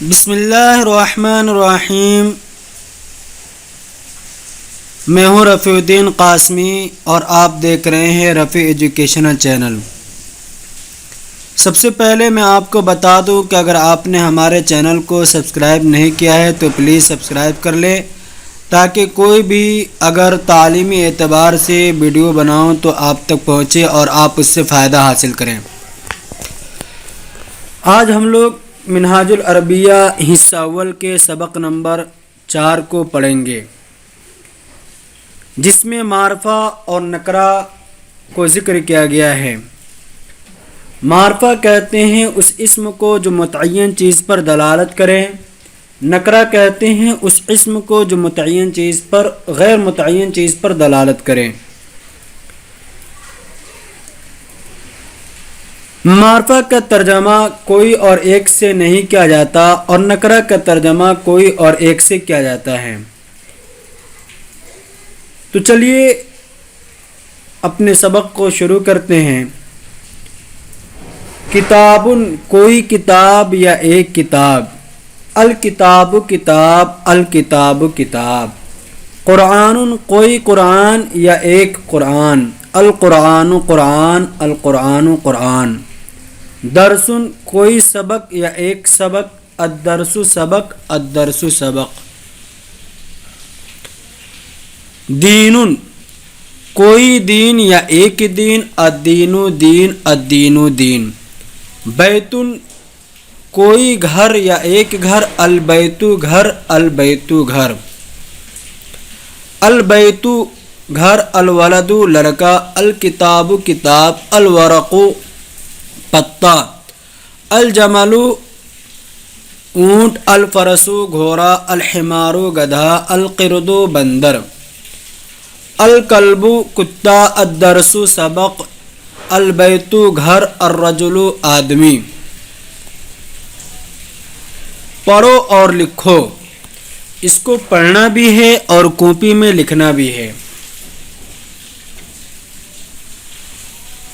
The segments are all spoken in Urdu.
بسم اللہ الرحمن الرحیم۔ میں ہوں رفیع الدین قاسمی اور آپ دیکھ رہے ہیں رفیع ایجوکیشنل چینل۔ سب سے پہلے میں آپ کو بتا دوں کہ اگر آپ نے ہمارے چینل کو سبسکرائب نہیں کیا ہے تو پلیز سبسکرائب کر لیں، تاکہ کوئی بھی اگر تعلیمی اعتبار سے ویڈیو بناؤں تو آپ تک پہنچے اور آپ اس سے فائدہ حاصل کریں۔ آج ہم لوگ منہاج العربیہ حصہ اول کے سبق نمبر 4 کو پڑھیں گے، جس میں معرفہ اور نکرہ کو ذکر کیا گیا ہے۔ معرفہ کہتے ہیں اس اسم کو جو متعین چیز پر دلالت کرے، نکرہ کہتے ہیں اس اسم کو جو متعین چیز پر غیر متعین چیز پر دلالت کرے۔ معرفہ کا ترجمہ کوئی اور ایک سے نہیں کیا جاتا اور نکرہ کا ترجمہ کوئی اور ایک سے کیا جاتا ہے۔ تو چلیے اپنے سبق کو شروع کرتے ہیں۔ کتاب، کوئی کتاب یا ایک کتاب۔ الکتاب کتاب، الکتاب کتاب۔ قرآن، کوئی قرآن یا ایک قرآن۔ القرآن قرآن، القرآن قرآن۔ درس، کوئی سبق یا ایک سبق۔ الدرس سبق، الدرس سبق۔ دین، کوئی دین یا ایک دین۔ الدین دین، الدین دین۔ بیت، کوئی گھر یا ایک گھر۔ البیت گھر، البیت گھر۔ البیت گھر، الولد لڑکا۔ الکتاب کتاب، الورق پتا۔ الجمل اونٹ۔ الفرس گھوڑا۔ الحمار گدھا۔ القرد بندر۔ الکلب کتا۔ الدرس سبق۔ البیت گھر۔ الرجل آدمی۔ پڑھو اور لکھو، اس کو پڑھنا بھی ہے اور کاپی میں لکھنا بھی ہے۔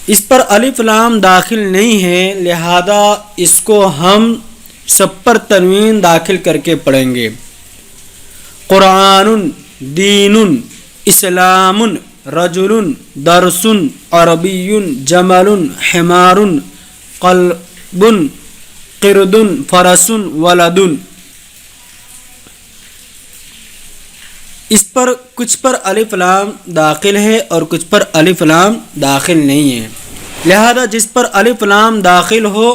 اس پر الف لام داخل نہیں ہے، لہذا اس کو ہم سب پر تنوین داخل کر کے پڑھیں گے۔ قرآن، دین، اسلام، رجل، درس، عربی، جمل، حمار، قلب، قرد، فرس، ولد۔ اس پر کچھ پر الف لام داخل ہے اور کچھ پر الف لام داخل نہیں ہے، لہذا جس پر الف لام داخل ہو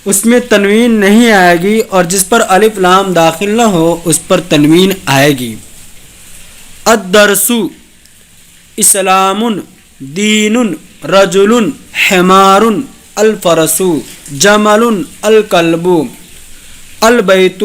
اس میں تنوین نہیں آئے گی اور جس پر الف لام داخل نہ ہو اس پر تنوین آئے گی۔ الدرس، اسلام، دین، رجل، حمار، الفرس، جمل، الکلب، البیت،